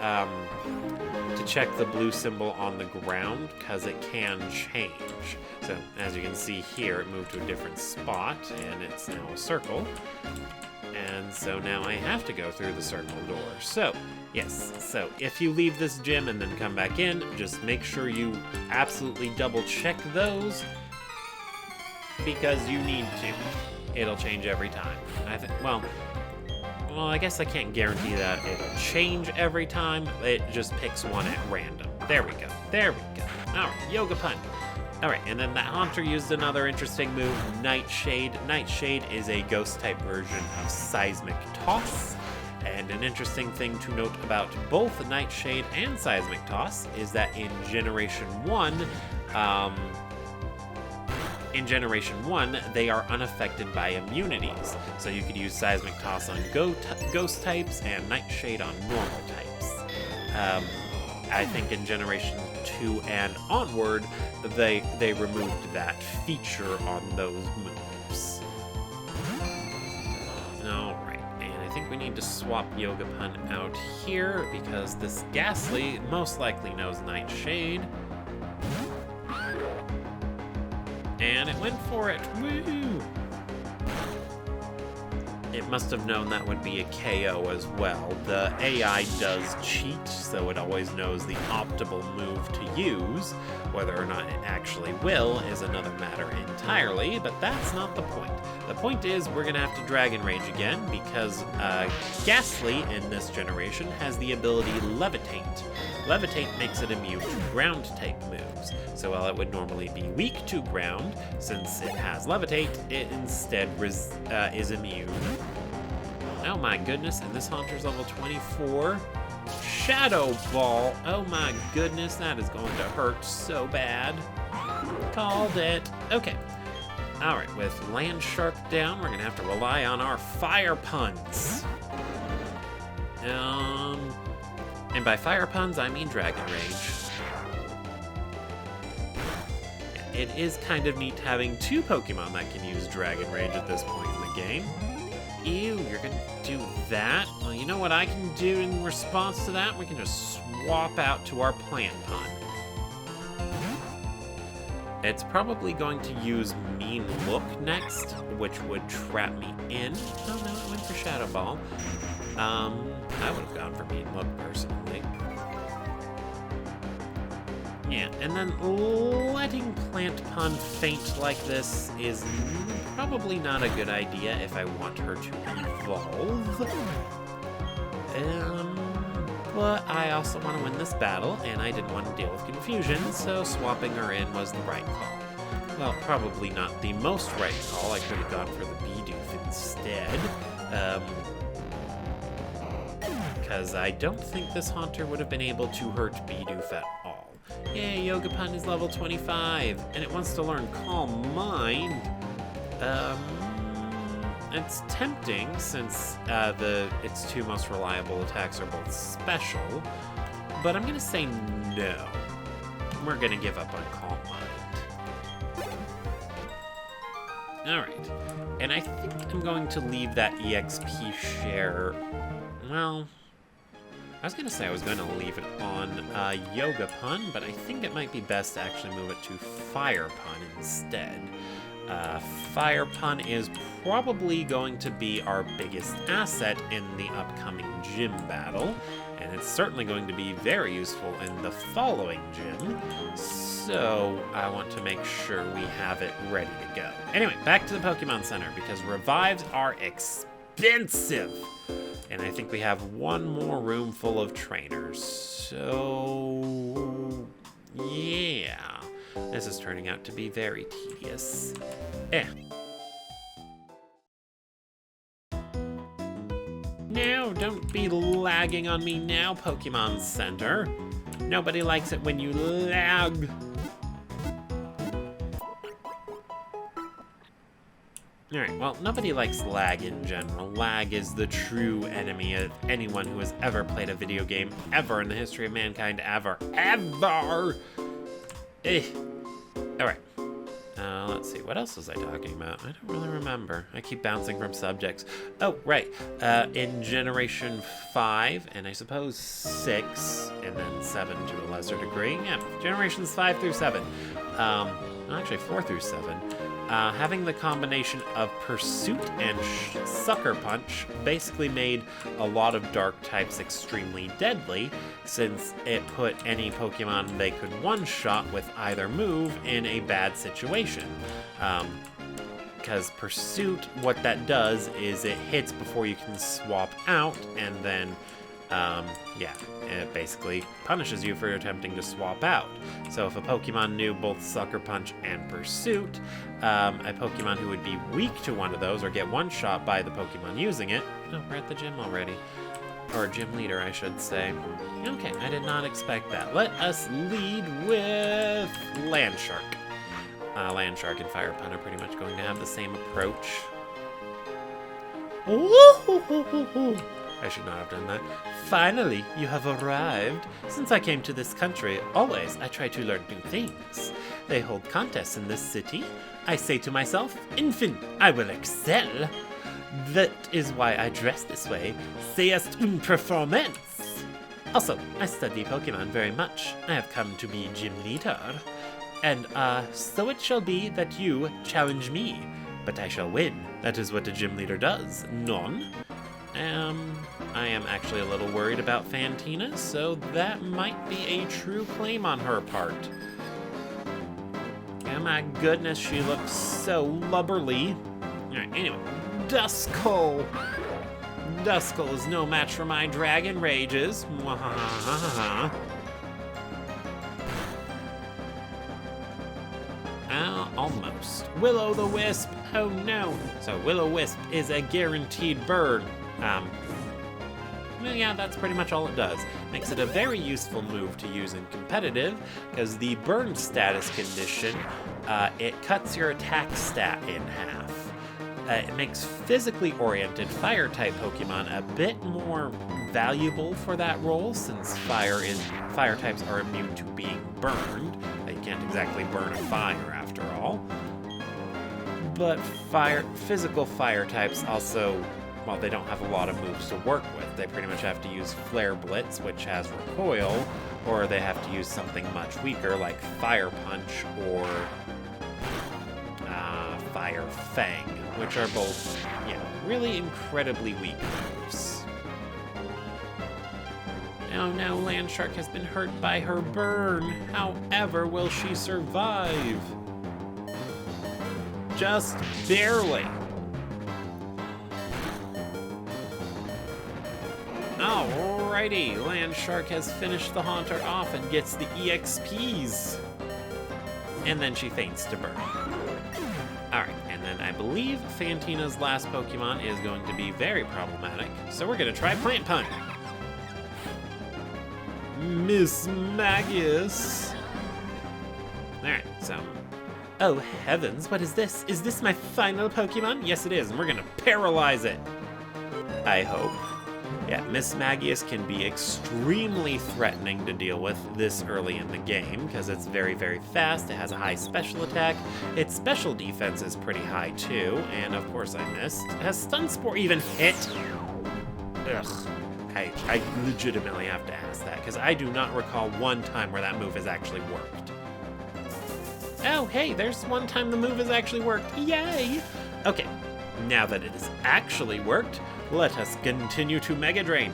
blue symbol on the ground, because it can change. So as you can see here, it moved to a different spot, and it's now a circle. And so now I have to go through the circle door. So, yes, so if you leave this gym and then come back in, just make sure you absolutely double check those, because you need to. It'll change every time. well, I guess I can't guarantee that it'll change every time. It just picks one at random. There we go. There we go. All right, Yoga Pun. All right, and then that Haunter used another interesting move, Nightshade. Nightshade is a ghost-type version of Seismic Toss. And an interesting thing to note about both Nightshade and Seismic Toss is that in Generation 1, they are unaffected by immunities. So you could use Seismic Toss on ghost types and Nightshade on normal types. I think in Generation 2 and onward, they removed that feature on those moves. Alright, and I think we need to swap Yoga Pun out here because this Ghastly most likely knows Nightshade. And it went for it. Woo! It must have known that would be a KO as well. The AI does cheat, so it always knows the optimal move to use. Whether or not it actually will is another matter entirely, but that's not the point. The point is we're gonna have to Dragon Rage again because Ghastly in this generation has the ability Levitate. Levitate makes it immune to ground-type moves. So while it would normally be weak to ground, since it has Levitate, it instead is immune. Oh my goodness, and this Haunter's level 24. Shadow Ball. Oh my goodness, that is going to hurt so bad. Called it. Okay. Alright, with Land Shark down, we're gonna have to rely on our Fire Puns. And by Fire Puns, I mean Dragon Rage. It is kind of neat having two Pokemon that can use Dragon Rage at this point in the game. Ew, you're gonna do that? Well, you know what I can do in response to that? We can just swap out to our Plant Pun. It's probably going to use Mean Look next, which would trap me in. Oh no, it went for Shadow Ball. I would have gone for Mean Look personally. Yeah, and then letting Plant Pun faint like this is probably not a good idea if I want her to evolve. But I also want to win this battle, and I didn't want to deal with confusion, so swapping her in was the right call. Well, probably not the most right call. I could have gone for the Bidoof instead. Because I don't think this Haunter would have been able to hurt Bidoof at all. Yay, Yoga Pun is level 25, and it wants to learn Calm Mind. It's tempting since its two most reliable attacks are both special, but I'm gonna say no. We're gonna give up on Calm Mind. Alright, and I think I'm going to leave that EXP share, well, I was gonna say I was gonna leave it on Yoga Pun, but I think it might be best to actually move it to Fire Pun instead. Fire Pun is probably going to be our biggest asset in the upcoming gym battle, and it's certainly going to be very useful in the following gym, so I want to make sure we have it ready to go. Anyway, back to the Pokemon Center, because revives are expensive, and I think we have one more room full of trainers, so yeah. This is turning out to be very tedious. No, don't be lagging on me now, Pokemon Center. Nobody likes it when you lag. Alright, well, nobody likes lag in general. Lag is the true enemy of anyone who has ever played a video game, ever in the history of mankind, ever. Alright. Let's see, what else was I talking about? I don't really remember. I keep bouncing from subjects. Oh, right. In Generation 5, and I suppose 6, and then 7 to a lesser degree. Yeah, Generations 5 through 7. Actually, 4 through 7. Having the combination of Pursuit and Sucker Punch basically made a lot of dark types extremely deadly, since it put any Pokemon they could one-shot with either move in a bad situation. because Pursuit, what that does is it hits before you can swap out, and then, it basically punishes you for attempting to swap out. So if a Pokemon knew both Sucker Punch and Pursuit, a Pokemon who would be weak to one of those or get one-shot by the Pokemon using it... Oh, we're at the gym already. Or gym leader, I should say. Okay, I did not expect that. Let us lead with Landshark. Landshark and Fire Pun are pretty much going to have the same approach. I should not have done that. Finally, you have arrived. Since I came to this country, always I try to learn new things. They hold contests in this city. I say to myself, Infant, I will excel. That is why I dress this way. C'est une performance. Also, I study Pokemon very much. I have come to be gym leader. And, so it shall be that you challenge me. But I shall win. That is what a gym leader does. Non? I am actually a little worried about Fantina, so that might be a true claim on her part. Oh my goodness, she looks so lubberly. Alright, anyway. Duskull! Duskull is no match for my Dragon Rages. Almost. Will-O-the-Wisp. Oh no. So Will-O-Wisp is a guaranteed burn. Well, yeah, that's pretty much all it does. Makes it a very useful move to use in competitive, because the burn status condition, it cuts your attack stat in half. It makes physically oriented fire-type Pokemon a bit more valuable for that role, since fire types are immune to being burned. You can't exactly burn a fire after all. But physical fire types also, well, they don't have a lot of moves to work with. They pretty much have to use Flare Blitz, which has recoil, or they have to use something much weaker like Fire Punch or Fire Fang, which are both, really incredibly weak moves. Oh no, Landshark has been hurt by her burn. However, will she survive? Just barely. Alrighty, Landshark has finished the Haunter off and gets the EXPs. And then she faints to burn. Alright, and then I believe Fantina's last Pokemon is going to be very problematic, so we're going to try Plant Pun. Miss Magius. Alright, so... Oh heavens, what is this? Is this my final Pokemon? Yes it is, and we're going to paralyze it. I hope. Yeah, Miss Magius can be extremely threatening to deal with this early in the game, because it's very, very fast, it has a high special attack, its special defense is pretty high too, and of course I missed. Has Stun Spore even hit? Ugh. I legitimately have to ask that, because I do not recall one time where that move has actually worked. Oh, hey, there's one time the move has actually worked. Yay! Okay, now that it has actually worked, let us continue to Mega Drain.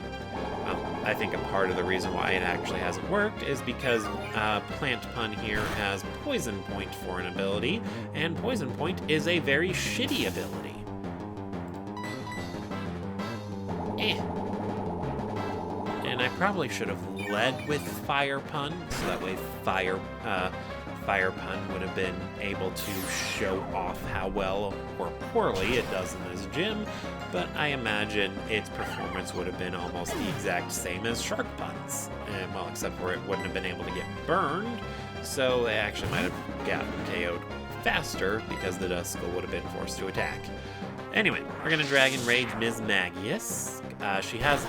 Well, I think a part of the reason why it actually hasn't worked is because Plant Pun here has Poison Point for an ability, and Poison Point is a very shitty ability. And I probably should have led with Fire Pun, so that way Fire Pun would have been able to show off how well or poorly it does in this gym, but I imagine its performance would have been almost the exact same as Shark Pun's. And, well, except for it wouldn't have been able to get burned, so it actually might have gotten KO'd faster because the Duskull would have been forced to attack. Anyway, we're going to Dragon Rage Ms. Magius. She has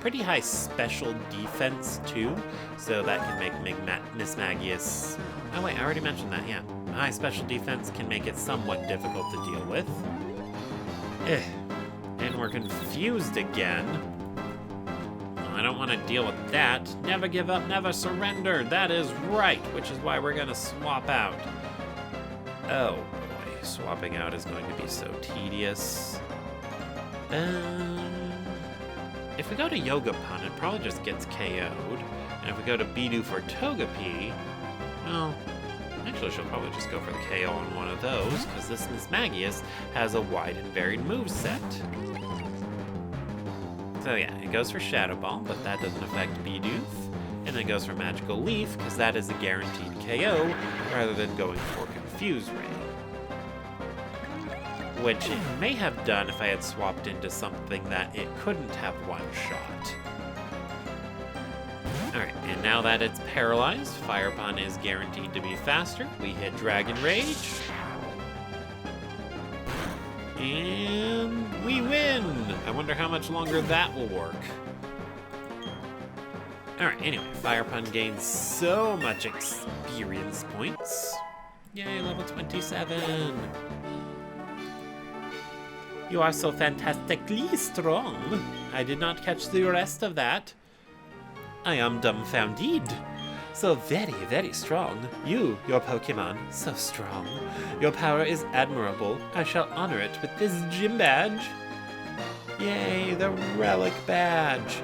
pretty high special defense too, so that can make Miss Magius... Oh wait, I already mentioned that, yeah. High special defense can make it somewhat difficult to deal with. And we're confused again. Well, I don't want to deal with that. Never give up, never surrender. That is right, which is why we're going to swap out. Oh boy, swapping out is going to be so tedious. If we go to Yoga Pun, it probably just gets KO'd. And if we go to Bidoof for Togepi, well, Actually, she'll probably just go for the KO on one of those, because this Miss Magius has a wide and varied moveset. So yeah, it goes for Shadow Ball, but that doesn't affect Bidoof. And then goes for Magical Leaf, because that is a guaranteed KO, rather than going for Confuse Ray. Which it may have done if I had swapped into something that it couldn't have one-shot. Alright, and now that it's paralyzed, Fire Pun is guaranteed to be faster. We hit Dragon Rage. And we win! I wonder how much longer that will work. Alright, anyway, Fire Pun gains so much experience points. Yay, level 27! You are so fantastically strong. I did not catch the rest of that. I am dumbfounded. So very, very strong. You, your Pokemon, so strong. Your power is admirable. I shall honor it with this gym badge. Yay, the relic badge.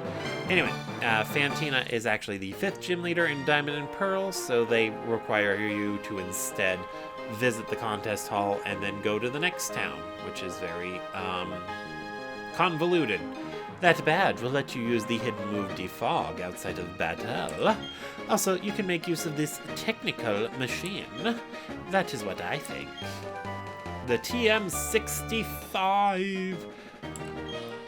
Anyway, Fantina is actually the 5th gym leader in Diamond and Pearl, so they require you to instead visit the contest hall and then go to the next town, which is very convoluted. That badge will let you use the hidden move Defog outside of battle. Also, you can make use of this technical machine. That is what I think. The TM65.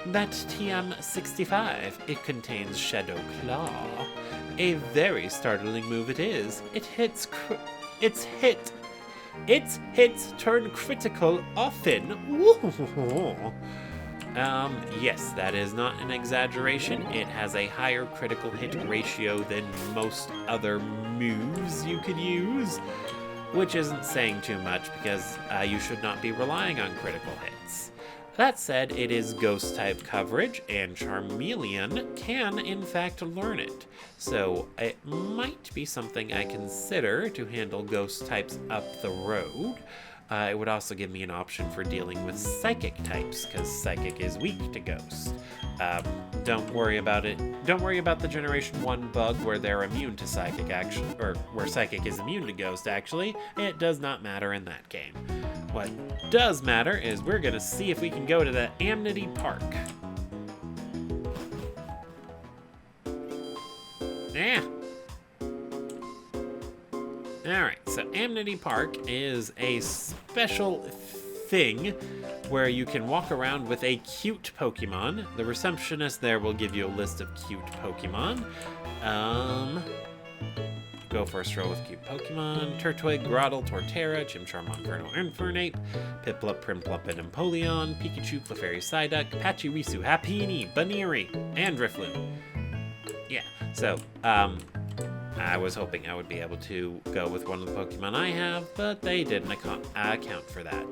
That TM65, it contains Shadow Claw. A very startling move it is. Its hits turn critical often. Ooh. Yes, that is not an exaggeration. It has a higher critical hit ratio than most other moves you could use, which isn't saying too much because you should not be relying on critical hits. That said, it is Ghost type coverage, and Charmeleon can in fact learn it. So it might be something I consider to handle Ghost types up the road. It would also give me an option for dealing with Psychic types, because Psychic is weak to Ghost. Don't worry about it. Don't worry about the Generation 1 bug where they're immune to Psychic, actually, or where Psychic is immune to Ghost, actually. It does not matter in that game. What does matter is we're going to see if we can go to the Amity Park. Yeah. Alright, so Amity Park is a special thing where you can walk around with a cute Pokemon. The receptionist there will give you a list of cute Pokemon. Go for a stroll with cute Pokemon. Turtwig, Grotle, Torterra, Chimchar, Monferno, Infernape, Piplup, Primplump, and Empoleon, Pikachu, Clefairy, Psyduck, Pachirisu, Happiny, Baneri, and Drifloon. Yeah, so, I was hoping I would be able to go with one of the Pokemon I have, but they didn't account for that.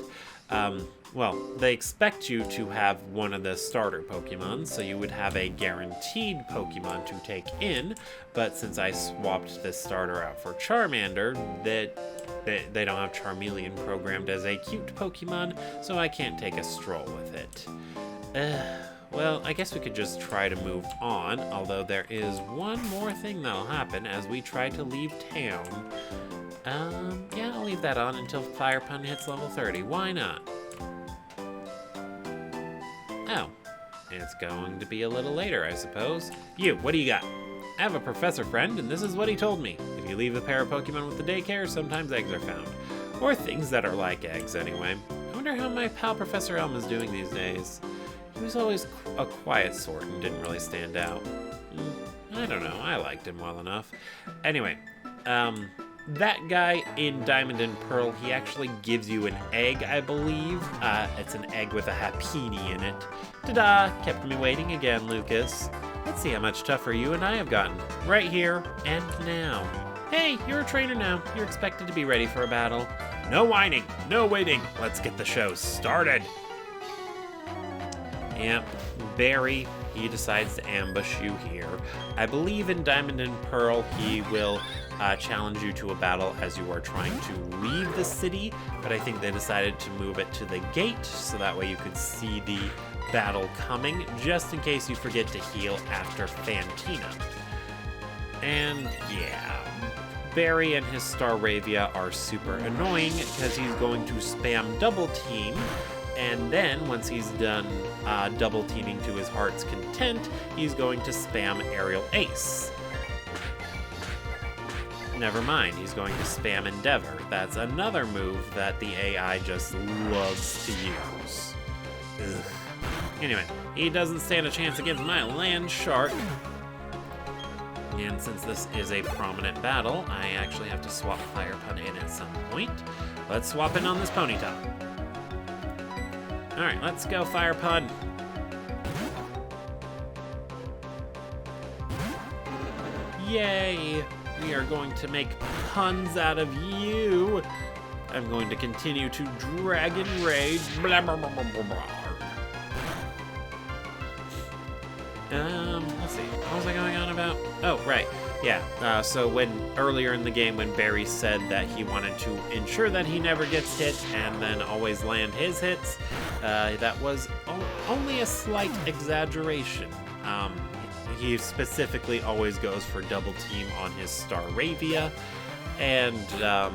Well, they expect you to have one of the starter Pokemon, so you would have a guaranteed Pokemon to take in, but since I swapped this starter out for Charmander, they don't have Charmeleon programmed as a cute Pokemon, so I can't take a stroll with it. Well, I guess we could just try to move on, although there is one more thing that'll happen as we try to leave town. Yeah, I'll leave that on until Fire Pun hits level 30. Why not? Oh, it's going to be a little later, I suppose. You, what do you got? I have a professor friend, and this is what he told me. If you leave a pair of Pokemon with the daycare, sometimes eggs are found. Or things that are like eggs, anyway. I wonder how my pal Professor Elm is doing these days. He was always a quiet sort and didn't really stand out. I don't know, I liked him well enough. Anyway, that guy in Diamond and Pearl, he actually gives you an egg, I believe. It's an egg with a Happiny in it. Ta-da! Kept me waiting again, Lucas. Let's see how much tougher you and I have gotten. Right here and now. Hey, you're a trainer now. You're expected to be ready for a battle. No whining, no waiting. Let's get the show started. Yep, Barry, he decides to ambush you here. I believe in Diamond and Pearl, he will challenge you to a battle as you are trying to leave the city, but I think they decided to move it to the gate, so that way you could see the battle coming, just in case you forget to heal after Fantina. And yeah, Barry and his Staravia are super annoying because he's going to spam double team, and then once he's done double teaming to his heart's content, he's going to spam Aerial Ace. Never mind, he's going to spam Endeavor. That's another move that the AI just loves to use. Ugh. Anyway, he doesn't stand a chance against my Land Shark. And since this is a prominent battle, I actually have to swap Fire Pun in at some point. Let's swap in on this Ponyta. Alright, let's go Fire Pun. Yay! We are going to make puns out of you. I'm going to continue to Dragon Rage. Blah, blah, blah, blah, blah, blah. Let's see. What was I going on about? Oh, right. Yeah. So earlier in the game, when Barry said that he wanted to ensure that he never gets hit and then always land his hits, that was only a slight exaggeration. He specifically always goes for double team on his Staravia, and yeah,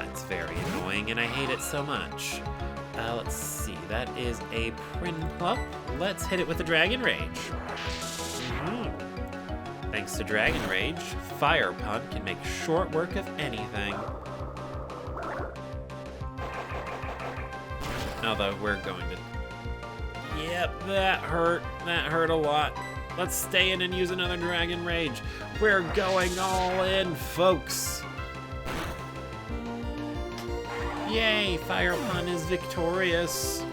it's very annoying, and I hate it so much. Let's see, that is a Prinplup. Let's hit it with a Dragon Rage. Thanks to Dragon Rage, Fire Pun can make short work of anything. Although we're going to... Yep, that hurt. That hurt a lot. Let's stay in and use another Dragon Rage. We're going all in, folks. Yay, Fire Pun is victorious.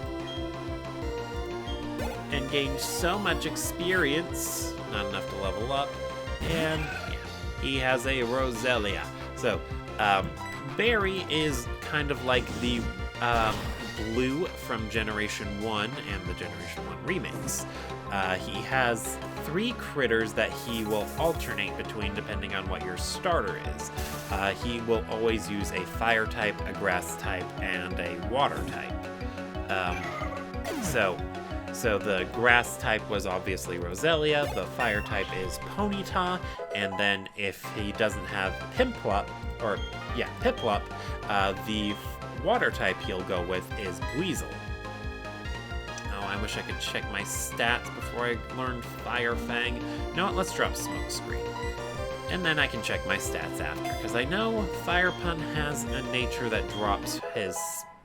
And gained so much experience. Not enough to level up. And yeah, he has a Roselia. So, Barry is kind of like the Blue from Generation 1 and the Generation 1 remakes. He has 3 critters that he will alternate between depending on what your starter is. He will always use a fire type, a grass type, and a water type. So the grass type was obviously Roselia, the fire type is Ponyta, and then if he doesn't have Piplup, the water type he'll go with is Weasel. Oh, I wish I could check my stats before I learned Fire Fang. You know what, let's drop Smoke Screen. And then I can check my stats after, because I know Fire Pun has a nature that drops his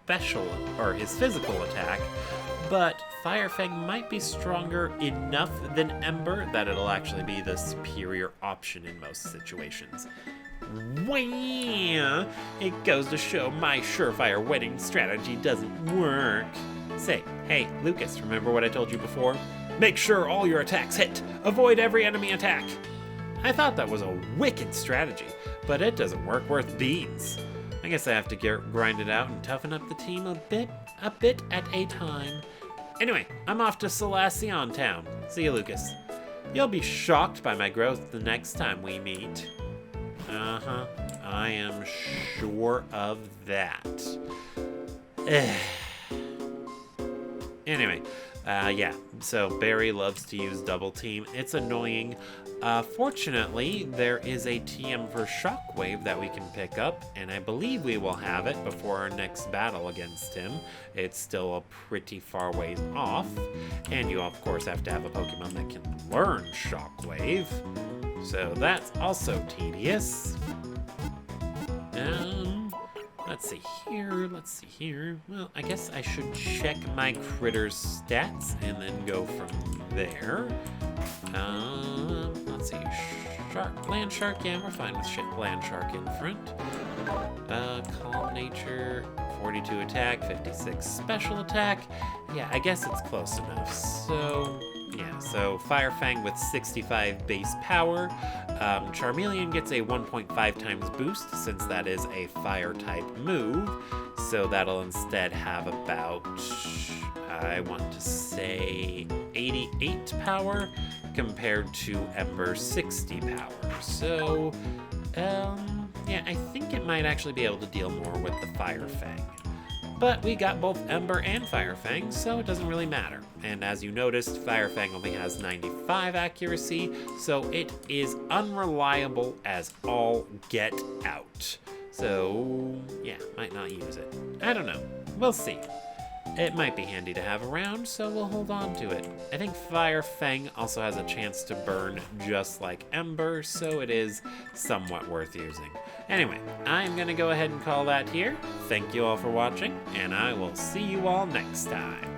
his physical attack, but Fire Fang might be stronger enough than Ember that it'll actually be the superior option in most situations. Wah! It goes to show my surefire wedding strategy doesn't work. Say, hey, Lucas, remember what I told you before? Make sure all your attacks hit. Avoid every enemy attack. I thought that was a wicked strategy, but it doesn't work worth beans. I guess I have to grind it out and toughen up the team a bit at a time. Anyway, I'm off to Selacion Town. See you, Lucas. You'll be shocked by my growth the next time we meet. Uh-huh. I am sure of that. Anyway, yeah, so Barry loves to use double team. It's annoying. Fortunately, there is a TM for Shockwave that we can pick up, and I believe we will have it before our next battle against him. It's still a pretty far ways off, and you of course have to have a Pokemon that can learn Shockwave, so that's also tedious. Let's see here. Well, I guess I should check my critter's stats and then go from there. Let's see. Land Shark, yeah, we're fine with Land Shark in front. Calm Nature, 42 attack, 56 special attack. Yeah, I guess it's close enough. So, yeah, so Fire Fang with 65 base power. Charmeleon gets a 1.5 times boost since that is a fire type move. So that'll instead have about, I want to say, 88 power compared to Ember's 60 power. So, yeah, I think it might actually be able to deal more with the Fire Fang. But we got both Ember and Fire Fang, so it doesn't really matter. And as you noticed, Fire Fang only has 95 accuracy, so it is unreliable as all get out. So, yeah, might not use it. I don't know. We'll see. It might be handy to have around, so we'll hold on to it. I think Fire Fang also has a chance to burn just like Ember, so it is somewhat worth using. Anyway, I'm gonna go ahead and call that here. Thank you all for watching, and I will see you all next time.